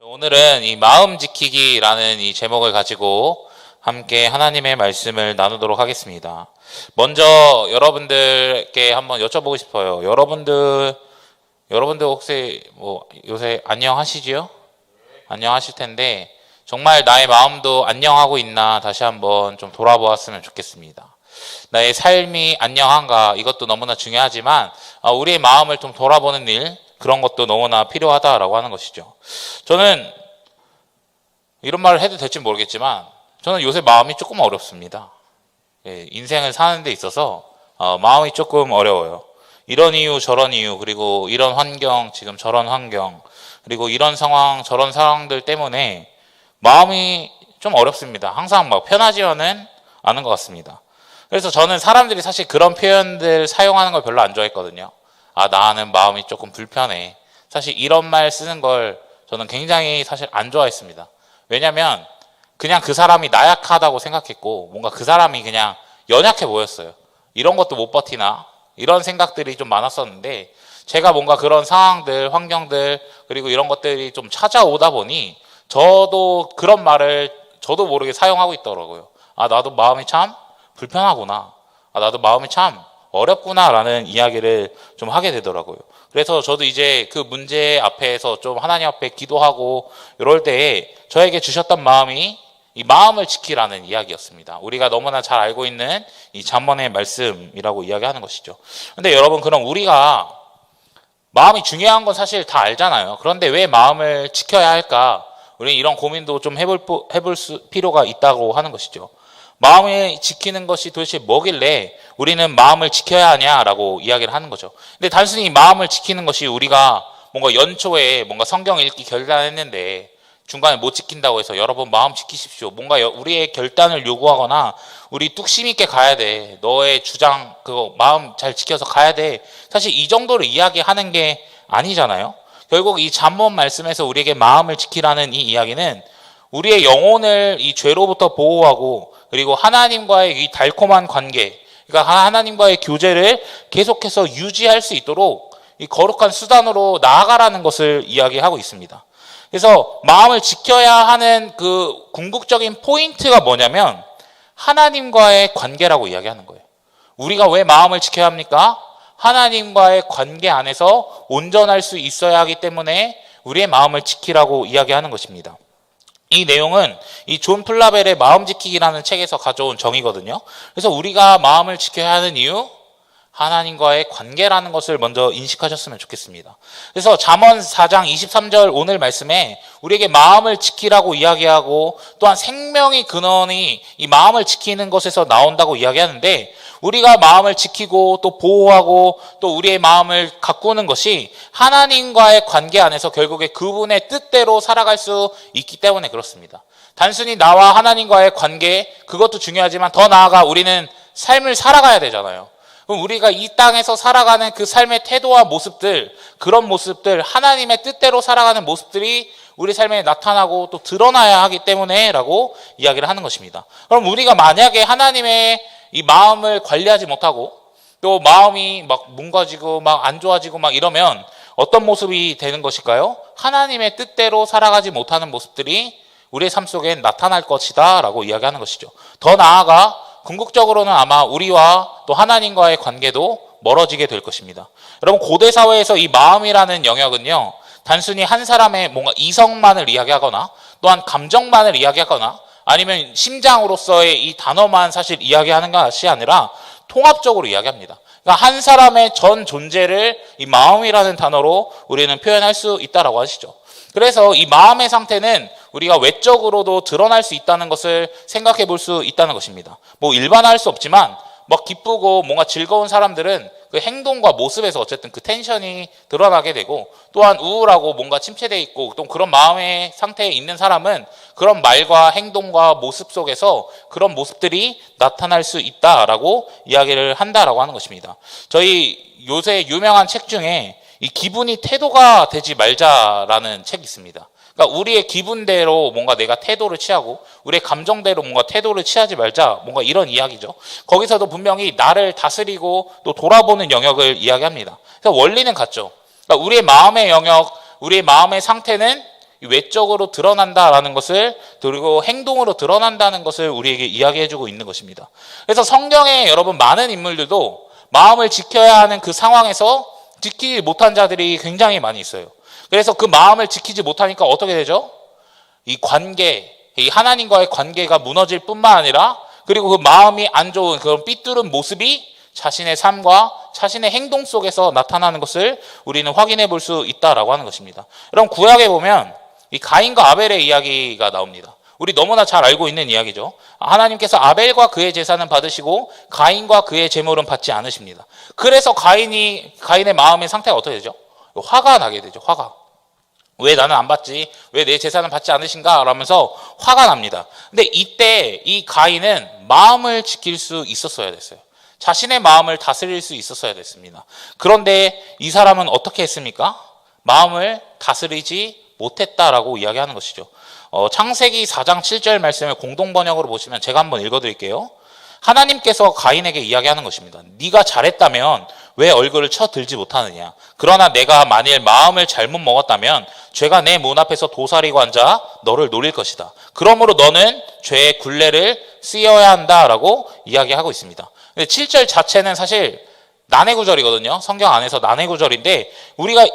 오늘은 이 마음 지키기라는 이 제목을 가지고 함께 하나님의 말씀을 나누도록 하겠습니다. 먼저 여러분들께 한번 여쭤보고 싶어요. 여러분들 혹시 요새 안녕하시지요? 안녕하실 텐데 정말 나의 마음도 안녕하고 있나 다시 한번 좀 돌아보았으면 좋겠습니다. 나의 삶이 안녕한가 이것도 너무나 중요하지만 우리의 마음을 좀 돌아보는 일, 그런 것도 너무나 필요하다라고 하는 것이죠. 저는 이런 말을 해도 될지 모르겠지만 저는 요새 마음이 조금 어렵습니다. 인생을 사는 데 있어서 마음이 조금 어려워요. 이런 이유 저런 이유, 그리고 이런 환경, 지금 저런 환경, 그리고 이런 상황 저런 상황들 때문에 마음이 좀 어렵습니다. 항상 막 편하지만은 않은 것 같습니다. 그래서 저는 사람들이 사실 그런 표현들 사용하는 걸 별로 안 좋아했거든요. 나는 마음이 조금 불편해. 사실 이런 말 쓰는 걸 저는 굉장히 사실 안 좋아했습니다. 왜냐면 그냥 그 사람이 나약하다고 생각했고 뭔가 그 사람이 그냥 연약해 보였어요. 이런 것도 못 버티나? 이런 생각들이 좀 많았었는데 제가 뭔가 그런 상황들, 환경들, 그리고 이런 것들이 좀 찾아오다 보니 저도 그런 말을 저도 모르게 사용하고 있더라고요. 나도 마음이 참 불편하구나. 나도 마음이 참 어렵구나라는 이야기를 좀 하게 되더라고요. 그래서 저도 이제 그 문제 앞에서 좀 하나님 앞에 기도하고 이럴 때에 저에게 주셨던 마음이 이 마음을 지키라는 이야기였습니다. 우리가 너무나 잘 알고 있는 이 잠언의 말씀이라고 이야기하는 것이죠. 근데 여러분, 그럼 우리가 마음이 중요한 건 사실 다 알잖아요. 그런데 왜 마음을 지켜야 할까? 우리는 이런 고민도 좀 해볼 필요가 있다고 하는 것이죠. 마음을 지키는 것이 도대체 뭐길래 우리는 마음을 지켜야 하냐라고 이야기를 하는 거죠. 근데 단순히 마음을 지키는 것이 우리가 뭔가 연초에 뭔가 성경 읽기 결단했는데 중간에 못 지킨다고 해서 여러분 마음 지키십시오. 뭔가 우리의 결단을 요구하거나 우리 뚝심 있게 가야 돼. 너의 주장 그거 마음 잘 지켜서 가야 돼. 사실 이 정도로 이야기하는 게 아니잖아요. 결국 이 잠언 말씀에서 우리에게 마음을 지키라는 이 이야기는 우리의 영혼을 이 죄로부터 보호하고 그리고 하나님과의 이 달콤한 관계, 그러니까 하나님과의 교제를 계속해서 유지할 수 있도록 이 거룩한 수단으로 나아가라는 것을 이야기하고 있습니다. 그래서 마음을 지켜야 하는 그 궁극적인 포인트가 뭐냐면 하나님과의 관계라고 이야기하는 거예요. 우리가 왜 마음을 지켜야 합니까? 하나님과의 관계 안에서 온전할 수 있어야 하기 때문에 우리의 마음을 지키라고 이야기하는 것입니다. 이 내용은 이 존 플라벨의 마음 지키기라는 책에서 가져온 정의거든요. 그래서 우리가 마음을 지켜야 하는 이유, 하나님과의 관계라는 것을 먼저 인식하셨으면 좋겠습니다. 그래서 잠언 4장 23절 오늘 말씀에 우리에게 마음을 지키라고 이야기하고 또한 생명의 근원이 이 마음을 지키는 것에서 나온다고 이야기하는데 우리가 마음을 지키고 또 보호하고 또 우리의 마음을 가꾸는 것이 하나님과의 관계 안에서 결국에 그분의 뜻대로 살아갈 수 있기 때문에 그렇습니다. 단순히 나와 하나님과의 관계, 그것도 중요하지만 더 나아가 우리는 삶을 살아가야 되잖아요. 그럼 우리가 이 땅에서 살아가는 그 삶의 태도와 모습들, 그런 모습들, 하나님의 뜻대로 살아가는 모습들이 우리 삶에 나타나고 또 드러나야 하기 때문에 라고 이야기를 하는 것입니다. 그럼 우리가 만약에 하나님의 이 마음을 관리하지 못하고 또 마음이 막 뭉가지고 막 안 좋아지고 막 이러면 어떤 모습이 되는 것일까요? 하나님의 뜻대로 살아가지 못하는 모습들이 우리의 삶 속에 나타날 것이다 라고 이야기하는 것이죠. 더 나아가 궁극적으로는 아마 우리와 또 하나님과의 관계도 멀어지게 될 것입니다. 여러분, 고대 사회에서 이 마음이라는 영역은요, 단순히 한 사람의 뭔가 이성만을 이야기하거나 또한 감정만을 이야기하거나 아니면 심장으로서의 이 단어만 사실 이야기하는 것이 아니라 통합적으로 이야기합니다. 그러니까 한 사람의 전 존재를 이 마음이라는 단어로 우리는 표현할 수 있다라고 하시죠. 그래서 이 마음의 상태는 우리가 외적으로도 드러날 수 있다는 것을 생각해 볼 수 있다는 것입니다. 일반화할 수 없지만 막 기쁘고 뭔가 즐거운 사람들은 그 행동과 모습에서 어쨌든 그 텐션이 드러나게 되고 또한 우울하고 뭔가 침체되어 있고 또 그런 마음의 상태에 있는 사람은 그런 말과 행동과 모습 속에서 그런 모습들이 나타날 수 있다라고 이야기를 한다라고 하는 것입니다. 저희 요새 유명한 책 중에 이 기분이 태도가 되지 말자라는 책이 있습니다. 그러니까 우리의 기분대로 뭔가 내가 태도를 취하고 우리의 감정대로 뭔가 태도를 취하지 말자, 뭔가 이런 이야기죠. 거기서도 분명히 나를 다스리고 또 돌아보는 영역을 이야기합니다. 그래서 원리는 같죠. 그러니까 우리의 마음의 영역, 우리의 마음의 상태는 외적으로 드러난다라는 것을, 그리고 행동으로 드러난다는 것을 우리에게 이야기해주고 있는 것입니다. 그래서 성경에 여러분 많은 인물들도 마음을 지켜야 하는 그 상황에서 지키지 못한 자들이 굉장히 많이 있어요. 그래서 그 마음을 지키지 못하니까 어떻게 되죠? 이 관계, 이 하나님과의 관계가 무너질 뿐만 아니라, 그리고 그 마음이 안 좋은 그런 삐뚤은 모습이 자신의 삶과 자신의 행동 속에서 나타나는 것을 우리는 확인해 볼 수 있다라고 하는 것입니다. 여러분, 구약에 보면 이 가인과 아벨의 이야기가 나옵니다. 우리 너무나 잘 알고 있는 이야기죠. 하나님께서 아벨과 그의 제사는 받으시고 가인과 그의 제물은 받지 않으십니다. 그래서 가인의 마음의 상태가 어떻게 되죠? 화가 나게 되죠. 화가. 왜 나는 안 받지? 왜 내 제사는 받지 않으신가? 라면서 화가 납니다. 근데 이때 이 가인은 마음을 지킬 수 있었어야 됐어요. 자신의 마음을 다스릴 수 있었어야 됐습니다. 그런데 이 사람은 어떻게 했습니까? 마음을 다스리지 못했다라고 이야기하는 것이죠. 창세기 4장 7절 말씀을 공동번역으로 보시면 제가 한번 읽어드릴게요. 하나님께서 가인에게 이야기하는 것입니다. 네가 잘했다면 왜 얼굴을 쳐들지 못하느냐? 그러나 내가 만일 마음을 잘못 먹었다면 죄가 내 문 앞에서 도사리고 앉아 너를 노릴 것이다. 그러므로 너는 죄의 굴레를 쓰여야 한다라고 이야기하고 있습니다. 7절 자체는 사실 난해 구절이거든요. 성경 안에서 난해 구절인데, 우리가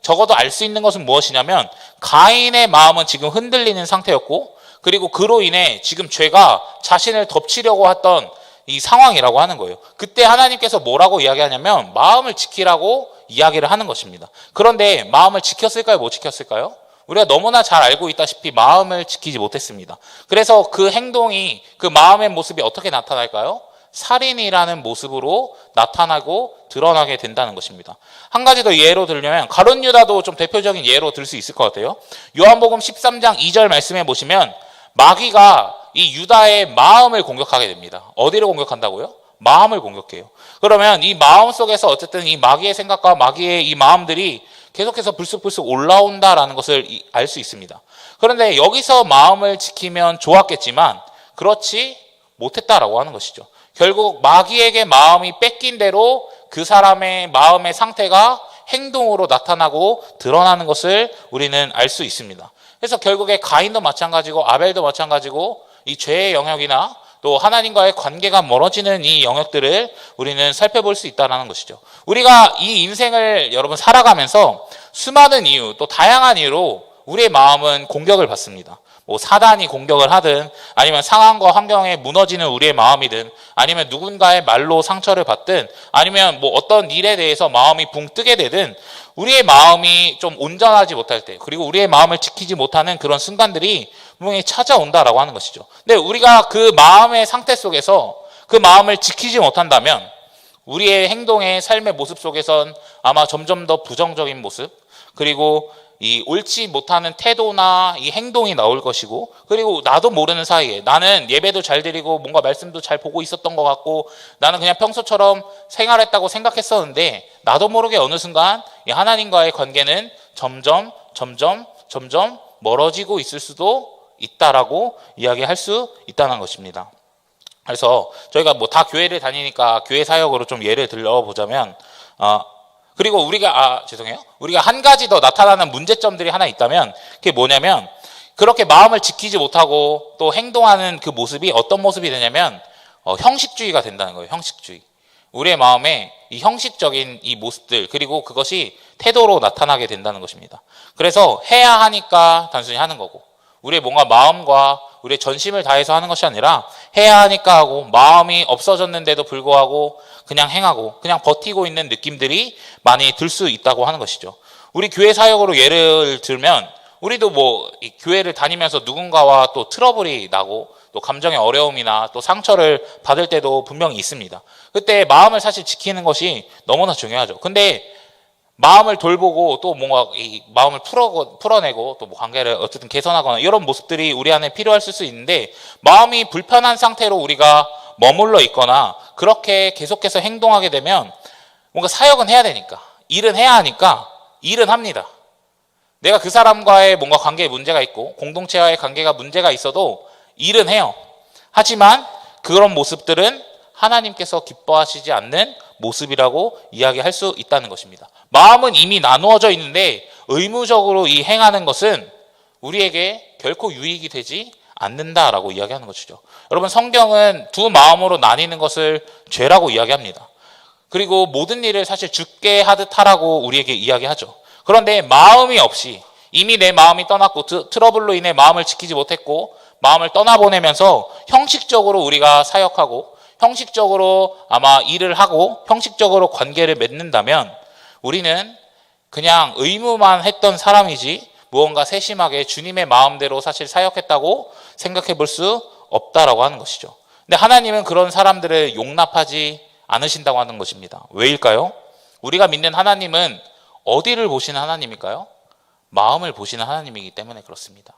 적어도 알 수 있는 것은 무엇이냐면 가인의 마음은 지금 흔들리는 상태였고, 그리고 그로 인해 지금 죄가 자신을 덮치려고 했던 이 상황이라고 하는 거예요. 그때 하나님께서 뭐라고 이야기하냐면 마음을 지키라고 이야기를 하는 것입니다. 그런데 마음을 지켰을까요? 못 지켰을까요? 우리가 너무나 잘 알고 있다시피 마음을 지키지 못했습니다. 그래서 그 행동이, 그 마음의 모습이 어떻게 나타날까요? 살인이라는 모습으로 나타나고 드러나게 된다는 것입니다. 한 가지 더 예로 들려면 가룟 유다도 좀 대표적인 예로 들 수 있을 것 같아요. 요한복음 13장 2절 말씀에 보시면 마귀가 이 유다의 마음을 공격하게 됩니다. 어디를 공격한다고요? 마음을 공격해요. 그러면 이 마음 속에서 어쨌든 이 마귀의 생각과 마귀의 이 마음들이 계속해서 불쑥불쑥 올라온다라는 것을 알 수 있습니다. 그런데 여기서 마음을 지키면 좋았겠지만 그렇지 못했다라고 하는 것이죠. 결국 마귀에게 마음이 뺏긴 대로 그 사람의 마음의 상태가 행동으로 나타나고 드러나는 것을 우리는 알 수 있습니다. 그래서 결국에 가인도 마찬가지고 아벨도 마찬가지고 이 죄의 영역이나 또 하나님과의 관계가 멀어지는 이 영역들을 우리는 살펴볼 수 있다는 것이죠. 우리가 이 인생을 여러분 살아가면서 수많은 이유, 또 다양한 이유로 우리의 마음은 공격을 받습니다. 뭐 사단이 공격을 하든, 아니면 상황과 환경에 무너지는 우리의 마음이든, 아니면 누군가의 말로 상처를 받든, 아니면 뭐 어떤 일에 대해서 마음이 붕 뜨게 되든, 우리의 마음이 좀 온전하지 못할 때, 그리고 우리의 마음을 지키지 못하는 그런 순간들이 분명히 찾아온다라고 하는 것이죠. 근데 우리가 그 마음의 상태 속에서 그 마음을 지키지 못한다면 우리의 행동의 삶의 모습 속에선 아마 점점 더 부정적인 모습, 그리고 이 옳지 못하는 태도나 이 행동이 나올 것이고, 그리고 나도 모르는 사이에 나는 예배도 잘 드리고 뭔가 말씀도 잘 보고 있었던 것 같고 나는 그냥 평소처럼 생활했다고 생각했었는데 나도 모르게 어느 순간 이 하나님과의 관계는 점점 멀어지고 있을 수도 있다라고 이야기할 수 있다는 것입니다. 그래서 저희가 뭐 다 교회를 다니니까 교회 사역으로 좀 예를 들어보자면, 그리고 우리가 한 가지 더 나타나는 문제점들이 하나 있다면 그게 뭐냐면, 그렇게 마음을 지키지 못하고 또 행동하는 그 모습이 어떤 모습이 되냐면 형식주의가 된다는 거예요. 형식주의. 우리의 마음에 이 형식적인 이 모습들, 그리고 그것이 태도로 나타나게 된다는 것입니다. 그래서 해야 하니까 단순히 하는 거고, 우리의 뭔가 마음과 우리의 전심을 다해서 하는 것이 아니라 해야 하니까 하고, 마음이 없어졌는데도 불구하고 그냥 행하고 그냥 버티고 있는 느낌들이 많이 들 수 있다고 하는 것이죠. 우리 교회 사역으로 예를 들면, 우리도 뭐 이 교회를 다니면서 누군가와 또 트러블이 나고 또 감정의 어려움이나 또 상처를 받을 때도 분명히 있습니다. 그때 마음을 사실 지키는 것이 너무나 중요하죠. 근데 마음을 돌보고 또 뭔가 이 마음을 풀어내고 또 뭐 관계를 어쨌든 개선하거나 이런 모습들이 우리 안에 필요할 수 있는데, 마음이 불편한 상태로 우리가 머물러 있거나 그렇게 계속해서 행동하게 되면 뭔가 사역은 해야 되니까, 일은 해야 하니까 일은 합니다. 내가 그 사람과의 뭔가 관계에 문제가 있고 공동체와의 관계가 문제가 있어도 일은 해요. 하지만 그런 모습들은 하나님께서 기뻐하시지 않는 모습이라고 이야기할 수 있다는 것입니다. 마음은 이미 나누어져 있는데 의무적으로 이 행하는 것은 우리에게 결코 유익이 되지 않는다라고 이야기하는 것이죠. 여러분, 성경은 두 마음으로 나뉘는 것을 죄라고 이야기합니다. 그리고 모든 일을 사실 죽게 하듯 하라고 우리에게 이야기하죠. 그런데 마음이 없이 이미 내 마음이 떠났고 트러블로 인해 마음을 지키지 못했고 마음을 떠나보내면서 형식적으로 우리가 사역하고 형식적으로 아마 일을 하고 형식적으로 관계를 맺는다면 우리는 그냥 의무만 했던 사람이지 무언가 세심하게 주님의 마음대로 사실 사역했다고 생각해 볼 수 없다라고 하는 것이죠. 근데 하나님은 그런 사람들을 용납하지 않으신다고 하는 것입니다. 왜일까요? 우리가 믿는 하나님은 어디를 보시는 하나님일까요? 마음을 보시는 하나님이기 때문에 그렇습니다.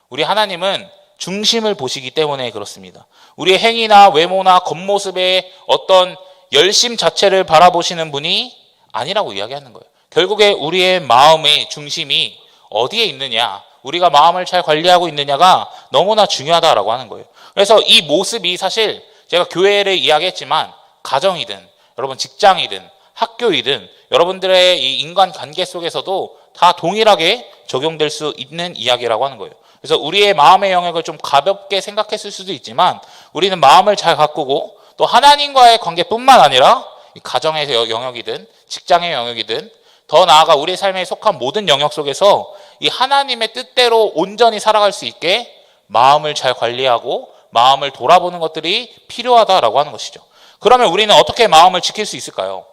우리 하나님은 중심을 보시기 때문에 그렇습니다. 우리의 행위나 외모나 겉모습의 어떤 열심 자체를 바라보시는 분이 아니라고 이야기하는 거예요. 결국에 우리의 마음의 중심이 어디에 있느냐, 우리가 마음을 잘 관리하고 있느냐가 너무나 중요하다라고 하는 거예요. 그래서 이 모습이 사실 제가 교회를 이야기했지만 가정이든 여러분 직장이든 학교이든 여러분들의 이 인간관계 속에서도 다 동일하게 적용될 수 있는 이야기라고 하는 거예요. 그래서 우리의 마음의 영역을 좀 가볍게 생각했을 수도 있지만 우리는 마음을 잘 가꾸고 또 하나님과의 관계뿐만 아니라 가정의 영역이든 직장의 영역이든 더 나아가 우리의 삶에 속한 모든 영역 속에서 이 하나님의 뜻대로 온전히 살아갈 수 있게 마음을 잘 관리하고 마음을 돌아보는 것들이 필요하다라고 하는 것이죠. 그러면 우리는 어떻게 마음을 지킬 수 있을까요?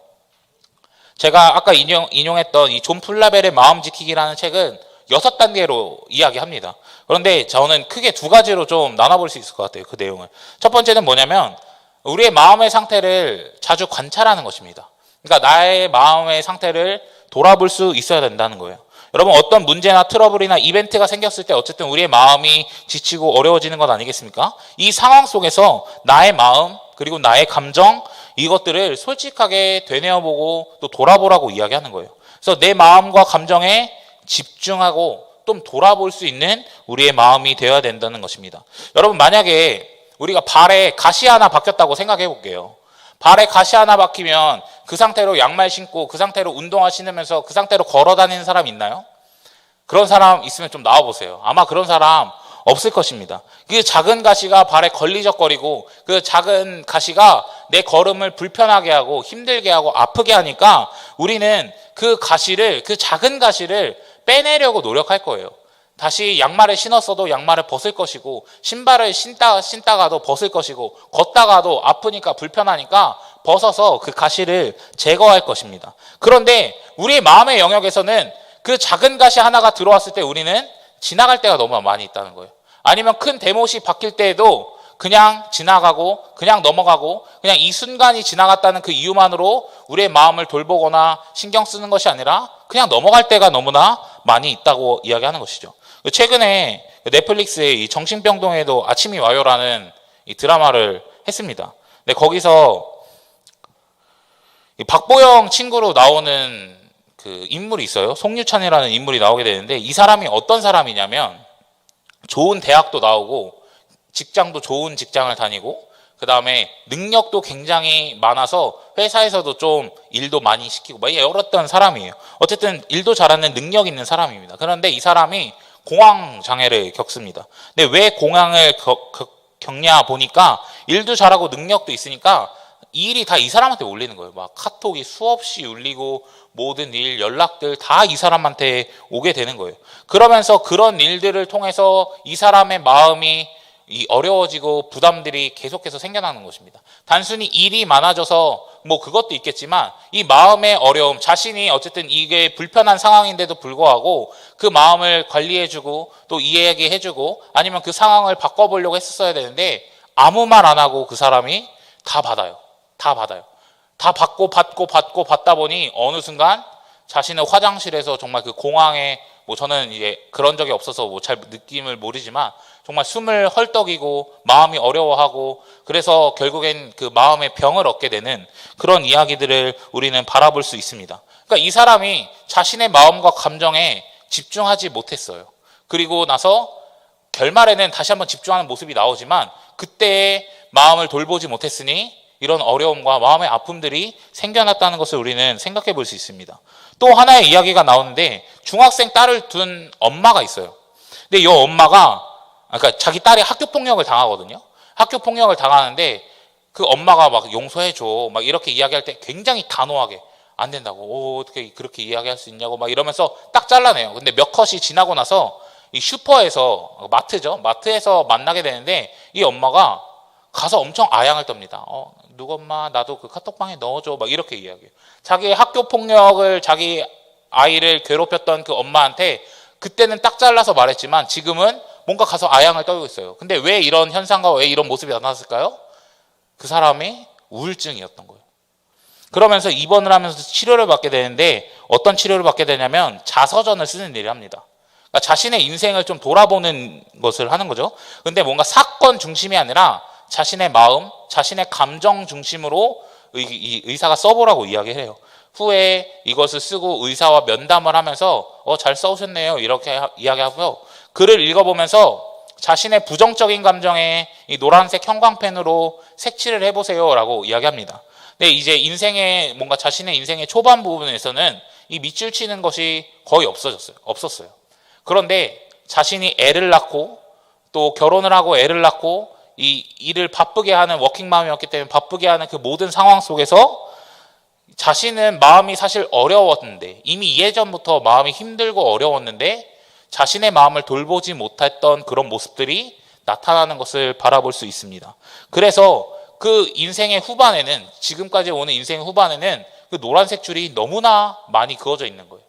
제가 아까 인용했던 이 존 플라벨의 마음 지키기라는 책은 6단계로 이야기합니다. 그런데 저는 크게 2가지로 좀 나눠볼 수 있을 것 같아요. 그 내용을. 첫 번째는 뭐냐면 우리의 마음의 상태를 자주 관찰하는 것입니다. 그러니까 나의 마음의 상태를 돌아볼 수 있어야 된다는 거예요. 여러분, 어떤 문제나 트러블이나 이벤트가 생겼을 때 어쨌든 우리의 마음이 지치고 어려워지는 것 아니겠습니까? 이 상황 속에서 나의 마음 그리고 나의 감정 이것들을 솔직하게 되뇌어보고 또 돌아보라고 이야기하는 거예요. 그래서 내 마음과 감정에 집중하고 좀 돌아볼 수 있는 우리의 마음이 되어야 된다는 것입니다. 여러분, 만약에 우리가 발에 가시 하나 박혔다고 생각해 볼게요. 발에 가시 하나 박히면 그 상태로 양말 신고 그 상태로 운동화 신으면서 그 상태로 걸어 다니는 사람 있나요? 그런 사람 있으면 좀 나와보세요. 아마 그런 사람 없을 것입니다. 그 작은 가시가 발에 걸리적거리고 그 작은 가시가 내 걸음을 불편하게 하고 힘들게 하고 아프게 하니까 우리는 그 가시를, 그 작은 가시를 빼내려고 노력할 거예요. 다시 양말을 신었어도 양말을 벗을 것이고 신발을 신다가도 벗을 것이고 걷다가도 아프니까 불편하니까 벗어서 그 가시를 제거할 것입니다. 그런데 우리의 마음의 영역에서는 그 작은 가시 하나가 들어왔을 때 우리는 지나갈 때가 너무 많이 있다는 거예요. 아니면 큰 대못이 박힐 때에도 그냥 지나가고 그냥 넘어가고 그냥 이 순간이 지나갔다는 그 이유만으로 우리의 마음을 돌보거나 신경 쓰는 것이 아니라 그냥 넘어갈 때가 너무나 많이 있다고 이야기하는 것이죠. 최근에 넷플릭스의 이 정신병동에도 아침이 와요라는 이 드라마를 했습니다. 근데 거기서 박보영 친구로 나오는 그 인물이 있어요. 송유찬이라는 인물이 나오게 되는데 이 사람이 어떤 사람이냐면 좋은 대학도 나오고 직장도 좋은 직장을 다니고 그 다음에 능력도 굉장히 많아서 회사에서도 좀 일도 많이 시키고 막 이랬던 사람이에요. 어쨌든 일도 잘하는 능력 있는 사람입니다. 그런데 이 사람이 공황 장애를 겪습니다. 근데 왜 공황을 겪냐 보니까 일도 잘하고 능력도 있으니까 이 일이 다 이 사람한테 올리는 거예요. 막 카톡이 수없이 울리고 모든 일, 연락들 다 이 사람한테 오게 되는 거예요. 그러면서 그런 일들을 통해서 이 사람의 마음이 어려워지고 부담들이 계속해서 생겨나는 것입니다. 단순히 일이 많아져서 뭐 그것도 있겠지만 이 마음의 어려움, 자신이 어쨌든 이게 불편한 상황인데도 불구하고 그 마음을 관리해주고 또 이야기해주고 아니면 그 상황을 바꿔보려고 했었어야 되는데 아무 말 안 하고 그 사람이 다 받아요. 다 받다 보니 어느 순간 자신의 화장실에서 정말 그 공황에 뭐 저는 이제 그런 적이 없어서 뭐 잘 느낌을 모르지만 정말 숨을 헐떡이고 마음이 어려워하고 그래서 결국엔 그 마음의 병을 얻게 되는 그런 이야기들을 우리는 바라볼 수 있습니다. 그러니까 이 사람이 자신의 마음과 감정에 집중하지 못했어요. 그리고 나서 결말에는 다시 한번 집중하는 모습이 나오지만 그때의 마음을 돌보지 못했으니 이런 어려움과 마음의 아픔들이 생겨났다는 것을 우리는 생각해 볼 수 있습니다. 또 하나의 이야기가 나오는데 중학생 딸을 둔 엄마가 있어요. 근데 이 엄마가, 그러니까 자기 딸이 학교 폭력을 당하거든요. 학교 폭력을 당하는데 그 엄마가 막 용서해줘 막 이렇게 이야기할 때 굉장히 단호하게 안 된다고, 어떻게 그렇게 이야기할 수 있냐고 막 이러면서 딱 잘라내요. 근데 몇 컷이 지나고 나서 이 슈퍼에서, 마트죠, 마트에서 만나게 되는데 이 엄마가 가서 엄청 아양을 떱니다. 누구 엄마 나도 그 카톡방에 넣어줘 막 이렇게 이야기해요. 자기 학교 폭력을, 자기 아이를 괴롭혔던 그 엄마한테 그때는 딱 잘라서 말했지만 지금은 뭔가 가서 아양을 떨고 있어요. 근데 왜 이런 현상과 왜 이런 모습이 나타났을까요? 그 사람이 우울증이었던 거예요. 그러면서 입원을 하면서 치료를 받게 되는데 어떤 치료를 받게 되냐면 자서전을 쓰는 일을 합니다. 그러니까 자신의 인생을 좀 돌아보는 것을 하는 거죠. 근데 뭔가 사건 중심이 아니라 자신의 마음, 자신의 감정 중심으로 이 의사가 써보라고 이야기해요. 후에 이것을 쓰고 의사와 면담을 하면서 잘 써오셨네요 이렇게 이야기하고요. 글을 읽어보면서 자신의 부정적인 감정에 이 노란색 형광펜으로 색칠을 해보세요 라고 이야기합니다. 근데 이제 인생의, 뭔가 자신의 인생의 초반 부분에서는 이 밑줄 치는 것이 거의 없었어요. 그런데 자신이 애를 낳고 또 결혼을 하고 애를 낳고 이 일을 바쁘게 하는 워킹맘이었기 때문에 바쁘게 하는 그 모든 상황 속에서 자신은 마음이 사실 어려웠는데, 이미 예전부터 마음이 힘들고 어려웠는데 자신의 마음을 돌보지 못했던 그런 모습들이 나타나는 것을 바라볼 수 있습니다. 그래서 그 인생의 후반에는, 지금까지 오는 인생의 후반에는 그 노란색 줄이 너무나 많이 그어져 있는 거예요.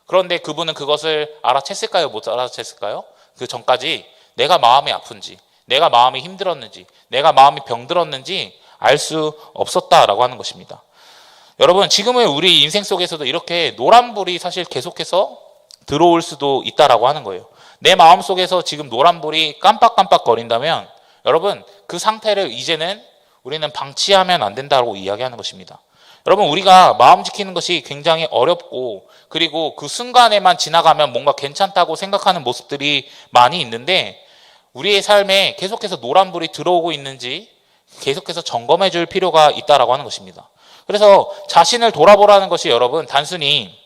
그런데 그분은 그것을 알아챘을까요? 못 알아챘을까요? 그 전까지 내가 마음이 아픈지, 내가 마음이 힘들었는지, 내가 마음이 병들었는지 알 수 없었다라고 하는 것입니다. 여러분, 지금의 우리 인생 속에서도 이렇게 노란불이 사실 계속해서 들어올 수도 있다라고 하는 거예요. 내 마음 속에서 지금 노란불이 깜빡깜빡 거린다면 여러분, 그 상태를 이제는 우리는 방치하면 안 된다고 이야기하는 것입니다. 여러분, 우리가 마음 지키는 것이 굉장히 어렵고, 그리고 그 순간에만 지나가면 뭔가 괜찮다고 생각하는 모습들이 많이 있는데, 우리의 삶에 계속해서 노란불이 들어오고 있는지 계속해서 점검해 줄 필요가 있다라고 하는 것입니다. 그래서 자신을 돌아보라는 것이 여러분, 단순히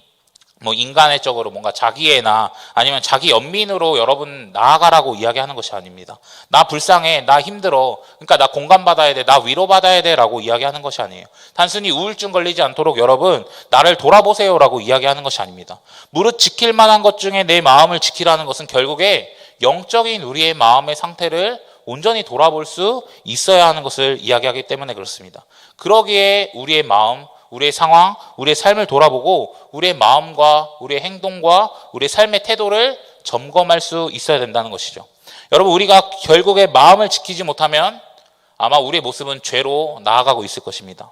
뭐 인간의적으로 뭔가 자기애나 아니면 자기 연민으로 여러분 나아가라고 이야기하는 것이 아닙니다. 나 불쌍해, 나 힘들어, 그러니까 나 공감받아야 돼, 나 위로받아야 돼 라고 이야기하는 것이 아니에요. 단순히 우울증 걸리지 않도록 여러분 나를 돌아보세요 라고 이야기하는 것이 아닙니다. 무릇 지킬 만한 것 중에 내 마음을 지키라는 것은 결국에 영적인 우리의 마음의 상태를 온전히 돌아볼 수 있어야 하는 것을 이야기하기 때문에 그렇습니다. 그러기에 우리의 마음, 우리의 상황, 우리의 삶을 돌아보고 우리의 마음과 우리의 행동과 우리의 삶의 태도를 점검할 수 있어야 된다는 것이죠. 여러분, 우리가 결국에 마음을 지키지 못하면 아마 우리의 모습은 죄로 나아가고 있을 것입니다.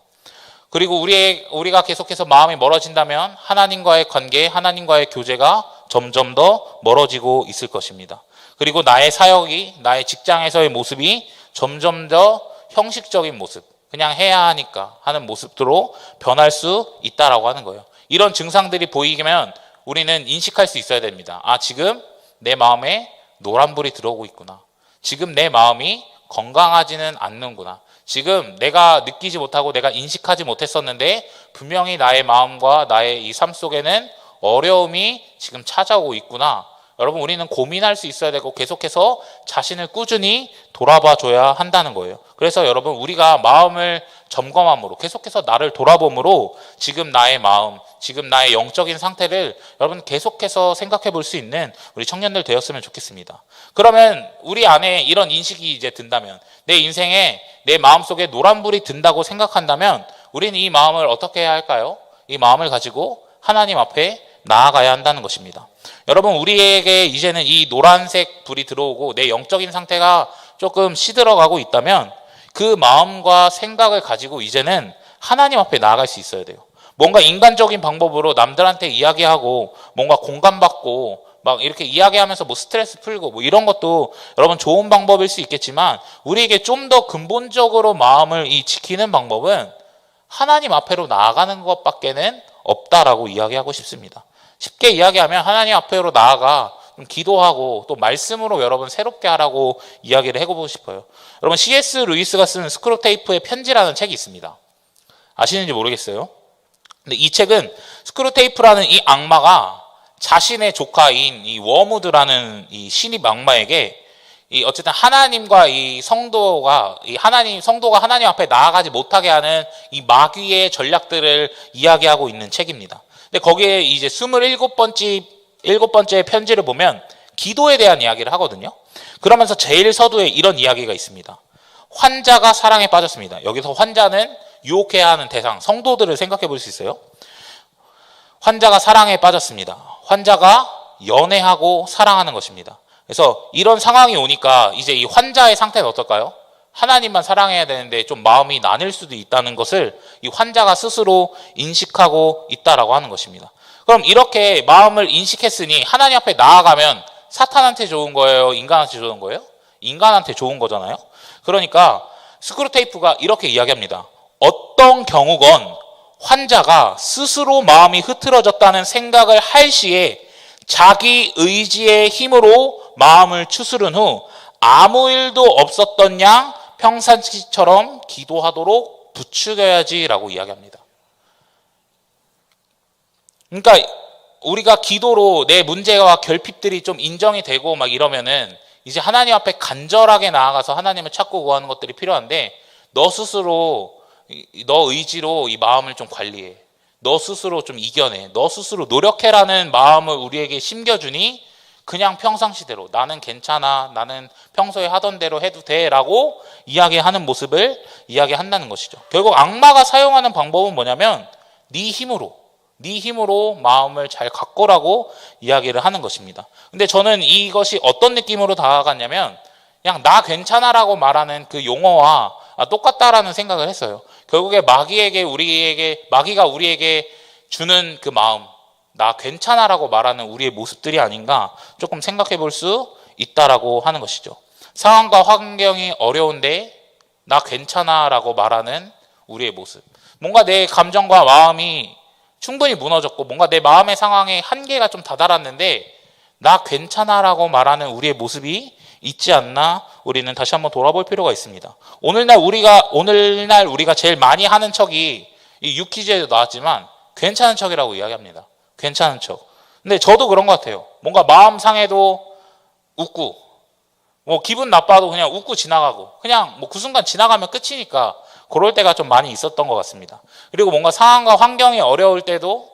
그리고 우리가 계속해서 마음이 멀어진다면 하나님과의 관계, 하나님과의 교제가 점점 더 멀어지고 있을 것입니다. 그리고 나의 사역이, 나의 직장에서의 모습이 점점 더 형식적인 모습, 그냥 해야 하니까 하는 모습으로 변할 수 있다라고 하는 거예요. 이런 증상들이 보이면 우리는 인식할 수 있어야 됩니다. 지금 내 마음에 노란불이 들어오고 있구나. 지금 내 마음이 건강하지는 않는구나. 지금 내가 느끼지 못하고 내가 인식하지 못했었는데 분명히 나의 마음과 나의 이 삶 속에는 어려움이 지금 찾아오고 있구나. 여러분, 우리는 고민할 수 있어야 되고 계속해서 자신을 꾸준히 돌아봐 줘야 한다는 거예요. 그래서 여러분, 우리가 마음을 점검함으로, 계속해서 나를 돌아봄으로 지금 나의 마음, 지금 나의 영적인 상태를 여러분 계속해서 생각해 볼 수 있는 우리 청년들 되었으면 좋겠습니다. 그러면 우리 안에 이런 인식이 이제 든다면, 내 인생에 내 마음속에 노란불이 든다고 생각한다면 우리는 이 마음을 어떻게 해야 할까요? 이 마음을 가지고 하나님 앞에 나아가야 한다는 것입니다. 여러분, 우리에게 이제는 이 노란색 불이 들어오고 내 영적인 상태가 조금 시들어가고 있다면 그 마음과 생각을 가지고 이제는 하나님 앞에 나아갈 수 있어야 돼요. 뭔가 인간적인 방법으로 남들한테 이야기하고 뭔가 공감받고 막 이렇게 이야기하면서 뭐 스트레스 풀고 뭐 이런 것도 여러분 좋은 방법일 수 있겠지만, 우리에게 좀 더 근본적으로 마음을 지키는 방법은 하나님 앞에로 나아가는 것밖에는 없다라고 이야기하고 싶습니다. 쉽게 이야기하면 하나님 앞으로 나아가 좀 기도하고 또 말씀으로 여러분 새롭게 하라고 이야기를 해보고 싶어요. 여러분, C.S. 루이스가 쓴 스크루테이프의 편지라는 책이 있습니다. 아시는지 모르겠어요. 근데 이 책은 스크루테이프라는 이 악마가 자신의 조카인 이 워무드라는 이 신입 악마에게 이 어쨌든 하나님과 이 성도가 하나님 앞에 나아가지 못하게 하는 이 마귀의 전략들을 이야기하고 있는 책입니다. 근데 거기에 이제 27번째 편지를 보면 기도에 대한 이야기를 하거든요. 그러면서 제일 서두에 이런 이야기가 있습니다. 환자가 사랑에 빠졌습니다. 여기서 환자는 유혹해야 하는 대상, 성도들을 생각해 볼 수 있어요. 환자가 사랑에 빠졌습니다. 환자가 연애하고 사랑하는 것입니다. 그래서 이런 상황이 오니까 이제 이 환자의 상태는 어떨까요? 하나님만 사랑해야 되는데 좀 마음이 나뉠 수도 있다는 것을 이 환자가 스스로 인식하고 있다라고 하는 것입니다. 그럼 이렇게 마음을 인식했으니 하나님 앞에 나아가면 사탄한테 좋은 거예요? 인간한테 좋은 거예요? 인간한테 좋은 거잖아요. 그러니까 스크루테이프가 이렇게 이야기합니다. 어떤 경우건 환자가 스스로 마음이 흐트러졌다는 생각을 할 시에 자기 의지의 힘으로 마음을 추스른 후 아무 일도 없었던 양 평상시처럼 기도하도록 부추겨야지라고 이야기합니다. 그러니까 우리가 기도로 내 문제와 결핍들이 좀 인정이 되고 막 이러면은 이제 하나님 앞에 간절하게 나아가서 하나님을 찾고 구하는 것들이 필요한데 너 스스로 너 의지로 이 마음을 좀 관리해. 너 스스로 좀 이겨내. 너 스스로 노력해라는 마음을 우리에게 심겨주니 그냥 평상시대로 나는 괜찮아. 나는 평소에 하던 대로 해도 돼. 라고 이야기하는 모습을 이야기한다는 것이죠. 결국 악마가 사용하는 방법은 뭐냐면 네 힘으로 마음을 잘 가꿔라고 이야기를 하는 것입니다. 근데 저는 이것이 어떤 느낌으로 다가갔냐면 그냥 나 괜찮아라고 말하는 그 용어와 똑같다라는 생각을 했어요. 결국에 마귀가 우리에게 주는 그 마음, 나 괜찮아라고 말하는 우리의 모습들이 아닌가 조금 생각해 볼 수 있다라고 하는 것이죠. 상황과 환경이 어려운데 나 괜찮아라고 말하는 우리의 모습. 뭔가 내 감정과 마음이 충분히 무너졌고 뭔가 내 마음의 상황에 한계가 좀 다다랐는데 나 괜찮아라고 말하는 우리의 모습이 있지 않나 우리는 다시 한번 돌아볼 필요가 있습니다. 오늘날 우리가 제일 많이 하는 척이 이 유퀴즈에도 나왔지만 괜찮은 척이라고 이야기합니다. 괜찮은 척. 근데 저도 그런 것 같아요. 뭔가 마음 상해도 웃고 뭐 기분 나빠도 그냥 웃고 지나가고 그냥 뭐 그 순간 지나가면 끝이니까 그럴 때가 좀 많이 있었던 것 같습니다. 그리고 뭔가 상황과 환경이 어려울 때도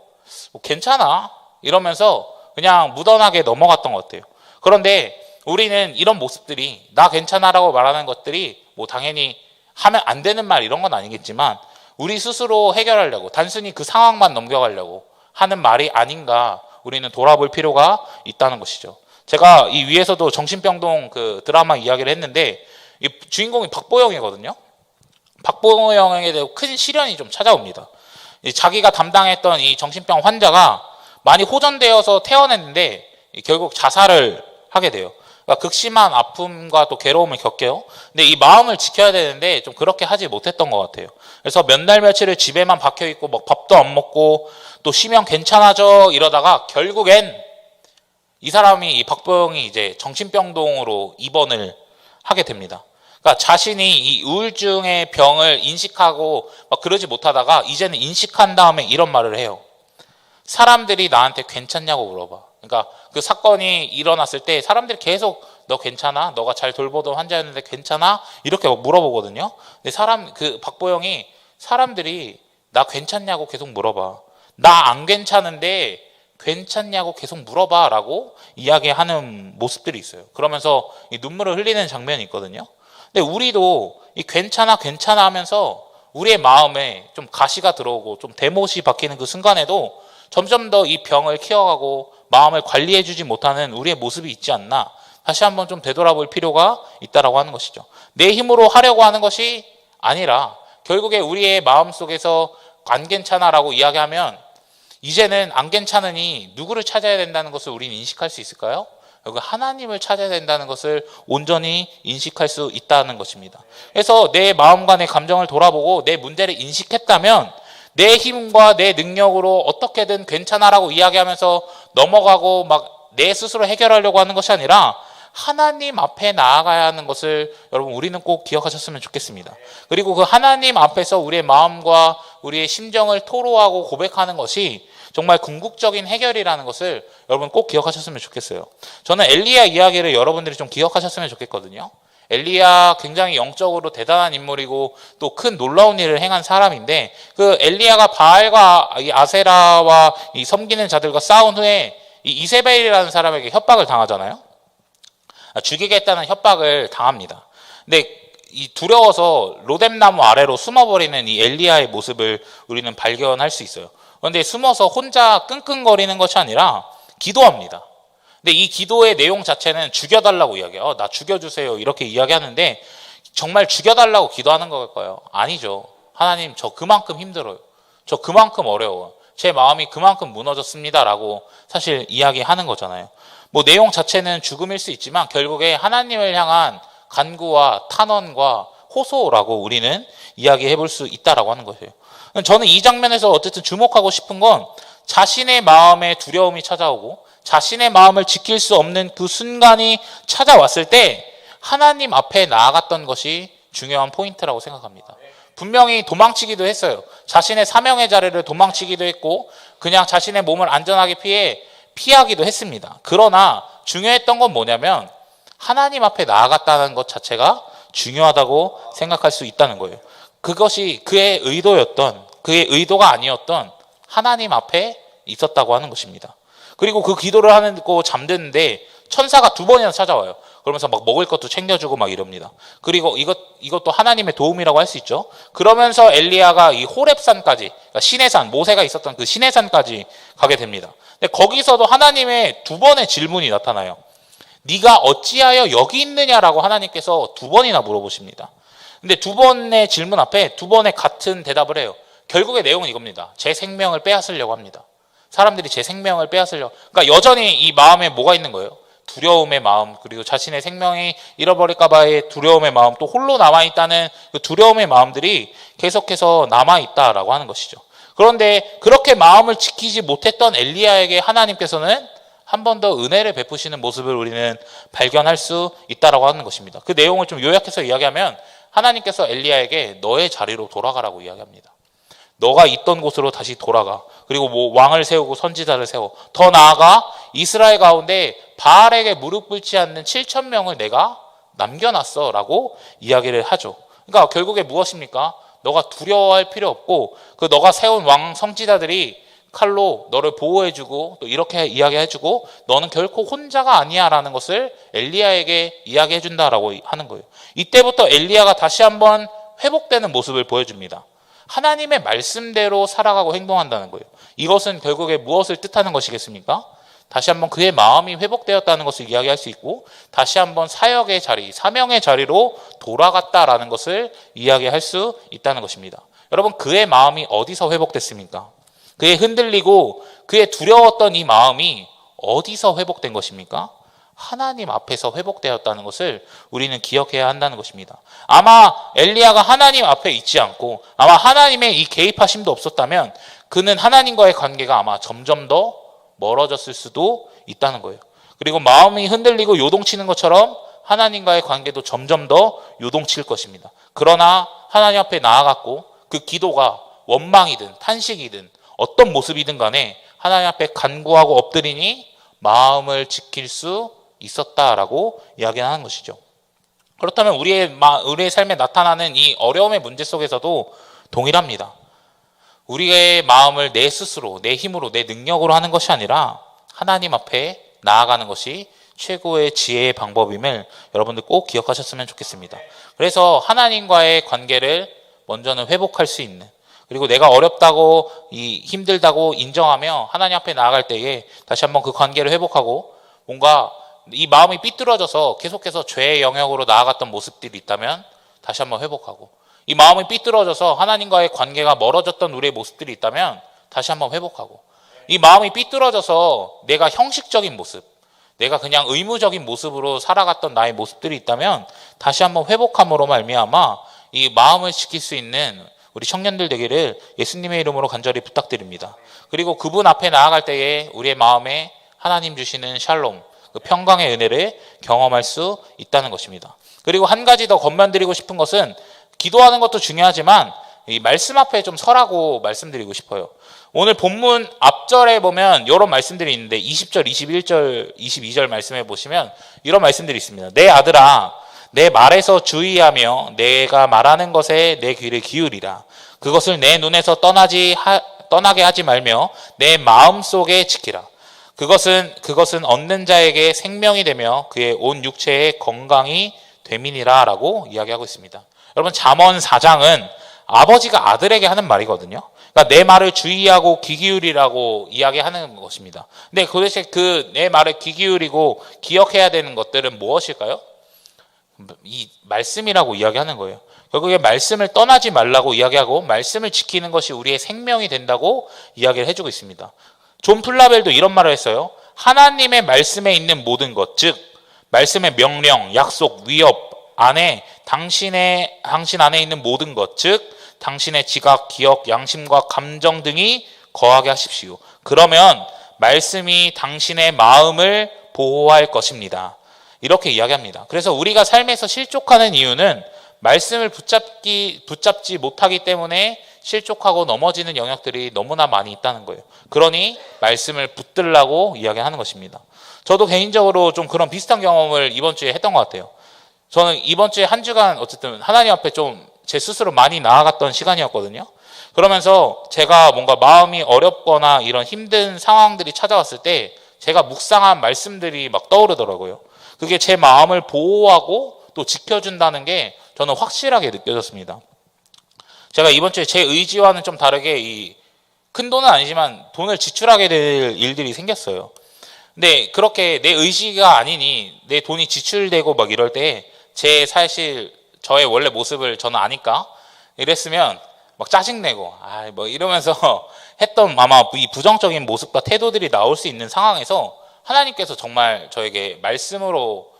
뭐 괜찮아 이러면서 그냥 무던하게 넘어갔던 것 같아요. 그런데 우리는 이런 모습들이 나 괜찮아라고 말하는 것들이 뭐 당연히 하면 안 되는 말 이런 건 아니겠지만 우리 스스로 해결하려고 단순히 그 상황만 넘겨가려고 하는 말이 아닌가 우리는 돌아볼 필요가 있다는 것이죠. 제가 이 위에서도 정신병동 그 드라마 이야기를 했는데 이 주인공이 박보영이거든요. 박보영에게 대해 큰 시련이 좀 찾아옵니다. 자기가 담당했던 이 정신병 환자가 많이 호전되어서 퇴원했는데 결국 자살을 하게 돼요. 그러니까 극심한 아픔과 또 괴로움을 겪게요. 근데 이 마음을 지켜야 되는데 좀 그렇게 하지 못했던 것 같아요. 그래서 몇 날 며칠을 집에만 박혀 있고 막 밥도 안 먹고 또 쉬면 괜찮아져 이러다가 결국엔 이 사람이 이 박보영이 이제 정신병동으로 입원을 하게 됩니다. 그러니까 자신이 이 우울증의 병을 인식하고 막 그러지 못하다가 이제는 인식한 다음에 이런 말을 해요. 사람들이 나한테 괜찮냐고 물어봐. 그러니까 그 사건이 일어났을 때 사람들이 계속 너 괜찮아? 너가 잘 돌보던 환자였는데 괜찮아? 이렇게 물어보거든요. 근데 그 박보영이 사람들이 나 괜찮냐고 계속 물어봐. 나 안 괜찮은데 괜찮냐고 계속 물어봐 라고 이야기하는 모습들이 있어요. 그러면서 이 눈물을 흘리는 장면이 있거든요. 근데 우리도 이 괜찮아 하면서 우리의 마음에 좀 가시가 들어오고 좀 대못이 박히는 그 순간에도 점점 더 이 병을 키워가고 마음을 관리해주지 못하는 우리의 모습이 있지 않나 다시 한번 좀 되돌아볼 필요가 있다라고 하는 것이죠. 내 힘으로 하려고 하는 것이 아니라 결국에 우리의 마음속에서 안 괜찮아라고 이야기하면 이제는 안 괜찮으니 누구를 찾아야 된다는 것을 우리는 인식할 수 있을까요? 결국 하나님을 찾아야 된다는 것을 온전히 인식할 수 있다는 것입니다. 그래서 내 마음과 내 감정을 돌아보고 내 문제를 인식했다면 내 힘과 내 능력으로 어떻게든 괜찮아라고 이야기하면서 넘어가고 막 내 스스로 해결하려고 하는 것이 아니라 하나님 앞에 나아가야 하는 것을 여러분 우리는 꼭 기억하셨으면 좋겠습니다. 그리고 그 하나님 앞에서 우리의 마음과 우리의 심정을 토로하고 고백하는 것이 정말 궁극적인 해결이라는 것을 여러분 꼭 기억하셨으면 좋겠어요. 저는 엘리야 이야기를 여러분들이 좀 기억하셨으면 좋겠거든요. 엘리야 굉장히 영적으로 대단한 인물이고 또 큰 놀라운 일을 행한 사람인데, 그 엘리야가 바알과 이 아세라와 이 섬기는 자들과 싸운 후에 이 이세벨이라는 사람에게 협박을 당하잖아요. 죽이겠다는 협박을 당합니다. 근데 이 두려워서 로뎀나무 아래로 숨어버리는 이 엘리야의 모습을 우리는 발견할 수 있어요. 그런데 숨어서 혼자 끙끙거리는 것이 아니라 기도합니다. 근데 이 기도의 내용 자체는 죽여달라고 이야기해요. 나 죽여주세요 이렇게 이야기하는데, 정말 죽여달라고 기도하는 걸까요? 아니죠. 하나님, 저 그만큼 힘들어요. 저 그만큼 어려워요. 제 마음이 그만큼 무너졌습니다라고 사실 이야기하는 거잖아요. 뭐 내용 자체는 죽음일 수 있지만 결국에 하나님을 향한 간구와 탄원과 호소라고 우리는 이야기해 볼 수 있다라고 하는 것이에요. 저는 이 장면에서 어쨌든 주목하고 싶은 건, 자신의 마음에 두려움이 찾아오고 자신의 마음을 지킬 수 없는 그 순간이 찾아왔을 때 하나님 앞에 나아갔던 것이 중요한 포인트라고 생각합니다. 분명히 도망치기도 했어요. 자신의 사명의 자리를 도망치기도 했고 그냥 자신의 몸을 안전하게 피하기도 했습니다. 그러나 중요했던 건 뭐냐면 하나님 앞에 나아갔다는 것 자체가 중요하다고 생각할 수 있다는 거예요. 그것이 그의 의도가 아니었던 하나님 앞에 있었다고 하는 것입니다. 그리고 그 기도를 하고 잠드는데 천사가 2번이나 찾아와요. 그러면서 막 먹을 것도 챙겨주고 막 이럽니다. 그리고 이것도 하나님의 도움이라고 할 수 있죠. 그러면서 엘리야가 이 호렙산까지, 그러니까 시내산, 모세가 있었던 그 시내산까지 가게 됩니다. 근데 거기서도 하나님의 2번의 질문이 나타나요. 네가 어찌하여 여기 있느냐라고 하나님께서 2번이나 물어보십니다. 근데 2번의 질문 앞에 2번의 같은 대답을 해요. 결국의 내용은 이겁니다. 제 생명을 빼앗으려고 합니다. 사람들이 제 생명을 빼앗으려고. 그러니까 여전히 이 마음에 뭐가 있는 거예요? 두려움의 마음, 그리고 자신의 생명이 잃어버릴까 봐의 두려움의 마음, 또 홀로 남아있다는 그 두려움의 마음들이 계속해서 남아있다라고 하는 것이죠. 그런데 그렇게 마음을 지키지 못했던 엘리야에게 하나님께서는 한 번 더 은혜를 베푸시는 모습을 우리는 발견할 수 있다라고 하는 것입니다. 그 내용을 좀 요약해서 이야기하면 하나님께서 엘리야에게 너의 자리로 돌아가라고 이야기합니다. 너가 있던 곳으로 다시 돌아가. 그리고 뭐 왕을 세우고 선지자를 세워. 더 나아가 이스라엘 가운데 바알에게 무릎 꿇지 않는 7,000명을 내가 남겨놨어 라고 이야기를 하죠. 그러니까 결국에 무엇입니까? 너가 두려워할 필요 없고 그 너가 세운 왕 선지자들이 칼로 너를 보호해주고 또 이렇게 이야기해주고 너는 결코 혼자가 아니야 라는 것을 엘리야에게 이야기해준다라고 하는 거예요. 이때부터 엘리야가 다시 한번 회복되는 모습을 보여줍니다. 하나님의 말씀대로 살아가고 행동한다는 거예요. 이것은 결국에 무엇을 뜻하는 것이겠습니까? 다시 한번 그의 마음이 회복되었다는 것을 이야기할 수 있고 다시 한번 사역의 자리, 사명의 자리로 돌아갔다라는 것을 이야기할 수 있다는 것입니다. 여러분, 그의 마음이 어디서 회복됐습니까? 그의 흔들리고 그의 두려웠던 이 마음이 어디서 회복된 것입니까? 하나님 앞에서 회복되었다는 것을 우리는 기억해야 한다는 것입니다. 아마 엘리야가 하나님 앞에 있지 않고 아마 하나님의 이 개입하심도 없었다면 그는 하나님과의 관계가 아마 점점 더 멀어졌을 수도 있다는 거예요. 그리고 마음이 흔들리고 요동치는 것처럼 하나님과의 관계도 점점 더 요동칠 것입니다. 그러나 하나님 앞에 나아갔고 그 기도가 원망이든 탄식이든 어떤 모습이든 간에 하나님 앞에 간구하고 엎드리니 마음을 지킬 수 있었다라고 이야기하는 것이죠. 그렇다면 우리의 삶에 나타나는 이 어려움의 문제 속에서도 동일합니다. 우리의 마음을 내 스스로, 내 힘으로, 내 능력으로 하는 것이 아니라 하나님 앞에 나아가는 것이 최고의 지혜의 방법임을 여러분들 꼭 기억하셨으면 좋겠습니다. 그래서 하나님과의 관계를 먼저는 회복할 수 있는, 그리고 내가 어렵다고 힘들다고 인정하며 하나님 앞에 나아갈 때에 다시 한번 그 관계를 회복하고 뭔가 이 마음이 삐뚤어져서 계속해서 죄의 영역으로 나아갔던 모습들이 있다면 다시 한번 회복하고, 이 마음이 삐뚤어져서 하나님과의 관계가 멀어졌던 우리의 모습들이 있다면 다시 한번 회복하고, 이 마음이 삐뚤어져서 내가 형식적인 모습, 내가 그냥 의무적인 모습으로 살아갔던 나의 모습들이 있다면 다시 한번 회복함으로 말미암아 이 마음을 지킬 수 있는 우리 청년들 되기를 예수님의 이름으로 간절히 부탁드립니다. 그리고 그분 앞에 나아갈 때에 우리의 마음에 하나님 주시는 샬롬, 그 평강의 은혜를 경험할 수 있다는 것입니다. 그리고 한 가지 더 권면드리고 싶은 것은 기도하는 것도 중요하지만 이 말씀 앞에 좀 서라고 말씀드리고 싶어요. 오늘 본문 앞절에 보면 이런 말씀들이 있는데 20절, 21절, 22절 말씀해 보시면 이런 말씀들이 있습니다. 내 아들아, 내 말에서 주의하며 내가 말하는 것에 내 귀를 기울이라. 그것을 내 눈에서 떠나게 하지 말며 내 마음속에 지키라. 그것은 얻는 자에게 생명이 되며 그의 온 육체의 건강이 됨이니라 라고 이야기하고 있습니다. 여러분, 잠언 4장은 아버지가 아들에게 하는 말이거든요. 그러니까 내 말을 주의하고 귀 기울이라고 이야기하는 것입니다. 근데 도대체 그 내 말을 귀 기울이고 기억해야 되는 것들은 무엇일까요? 이 말씀이라고 이야기하는 거예요. 결국에 말씀을 떠나지 말라고 이야기하고 말씀을 지키는 것이 우리의 생명이 된다고 이야기를 해주고 있습니다. 존 플라벨도 이런 말을 했어요. 하나님의 말씀에 있는 모든 것, 즉 말씀의 명령, 약속, 위협 안에 당신 안에 있는 모든 것, 즉 당신의 지각, 기억, 양심과 감정 등이 거하게 하십시오. 그러면 말씀이 당신의 마음을 보호할 것입니다. 이렇게 이야기합니다. 그래서 우리가 삶에서 실족하는 이유는 말씀을 붙잡지 못하기 때문에 실족하고 넘어지는 영역들이 너무나 많이 있다는 거예요. 그러니 말씀을 붙들라고 이야기하는 것입니다. 저도 개인적으로 좀 그런 비슷한 경험을 이번 주에 했던 것 같아요. 저는 이번 주에 한 주간 어쨌든 하나님 앞에 좀 제 스스로 많이 나아갔던 시간이었거든요. 그러면서 제가 뭔가 마음이 어렵거나 이런 힘든 상황들이 찾아왔을 때 제가 묵상한 말씀들이 막 떠오르더라고요. 그게 제 마음을 보호하고 또 지켜준다는 게 저는 확실하게 느껴졌습니다. 제가 이번 주에 제 의지와는 좀 다르게 이 큰 돈은 아니지만 돈을 지출하게 될 일들이 생겼어요. 근데 그렇게 내 의지가 아니니 내 돈이 지출되고 막 이럴 때 제 사실 저의 원래 모습을 저는 아니까 이랬으면 막 짜증내고 뭐 이러면서 했던 아마 이 부정적인 모습과 태도들이 나올 수 있는 상황에서 하나님께서 정말 저에게 말씀으로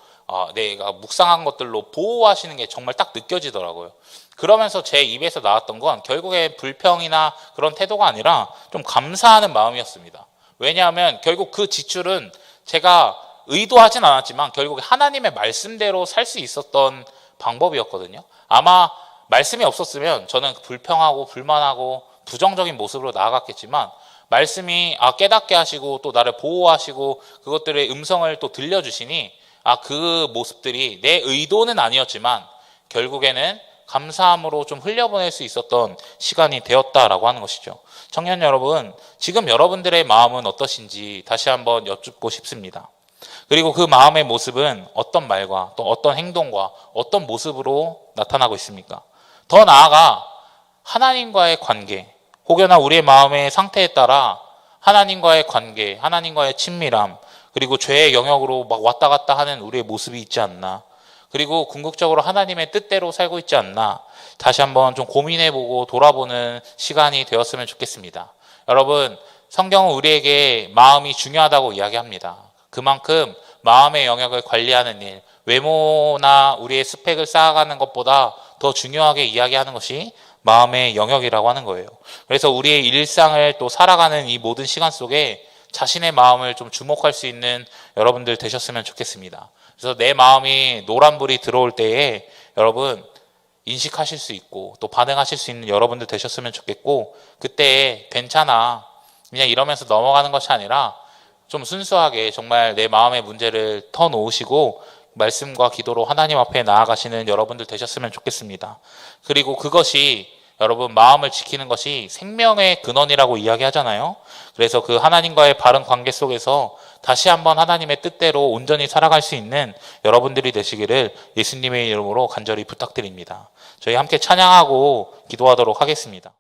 내가 묵상한 것들로 보호하시는 게 정말 딱 느껴지더라고요. 그러면서 제 입에서 나왔던 건 결국에 불평이나 그런 태도가 아니라 좀 감사하는 마음이었습니다. 왜냐하면 결국 그 지출은 제가 의도하진 않았지만 결국에 하나님의 말씀대로 살 수 있었던 방법이었거든요. 아마 말씀이 없었으면 저는 불평하고 불만하고 부정적인 모습으로 나아갔겠지만 말씀이 깨닫게 하시고 또 나를 보호하시고 그것들의 음성을 또 들려주시니 그 모습들이 내 의도는 아니었지만 결국에는 감사함으로 좀 흘려보낼 수 있었던 시간이 되었다라고 하는 것이죠. 청년 여러분, 지금 여러분들의 마음은 어떠신지 다시 한번 여쭙고 싶습니다. 그리고 그 마음의 모습은 어떤 말과 또 어떤 행동과 어떤 모습으로 나타나고 있습니까? 더 나아가 하나님과의 관계, 혹여나 우리의 마음의 상태에 따라 하나님과의 관계, 하나님과의 친밀함, 그리고 죄의 영역으로 막 왔다 갔다 하는 우리의 모습이 있지 않나, 그리고 궁극적으로 하나님의 뜻대로 살고 있지 않나, 다시 한번 좀 고민해보고 돌아보는 시간이 되었으면 좋겠습니다. 여러분, 성경은 우리에게 마음이 중요하다고 이야기합니다. 그만큼 마음의 영역을 관리하는 일, 외모나 우리의 스펙을 쌓아가는 것보다 더 중요하게 이야기하는 것이 마음의 영역이라고 하는 거예요. 그래서 우리의 일상을 또 살아가는 이 모든 시간 속에 자신의 마음을 좀 주목할 수 있는 여러분들 되셨으면 좋겠습니다. 그래서 내 마음이 노란불이 들어올 때에 여러분 인식하실 수 있고 또 반응하실 수 있는 여러분들 되셨으면 좋겠고, 그때 괜찮아 그냥 이러면서 넘어가는 것이 아니라 좀 순수하게 정말 내 마음의 문제를 터놓으시고 말씀과 기도로 하나님 앞에 나아가시는 여러분들 되셨으면 좋겠습니다. 그리고 그것이 여러분 마음을 지키는 것이 생명의 근원이라고 이야기하잖아요. 그래서 그 하나님과의 바른 관계 속에서 다시 한번 하나님의 뜻대로 온전히 살아갈 수 있는 여러분들이 되시기를 예수님의 이름으로 간절히 부탁드립니다. 저희 함께 찬양하고 기도하도록 하겠습니다.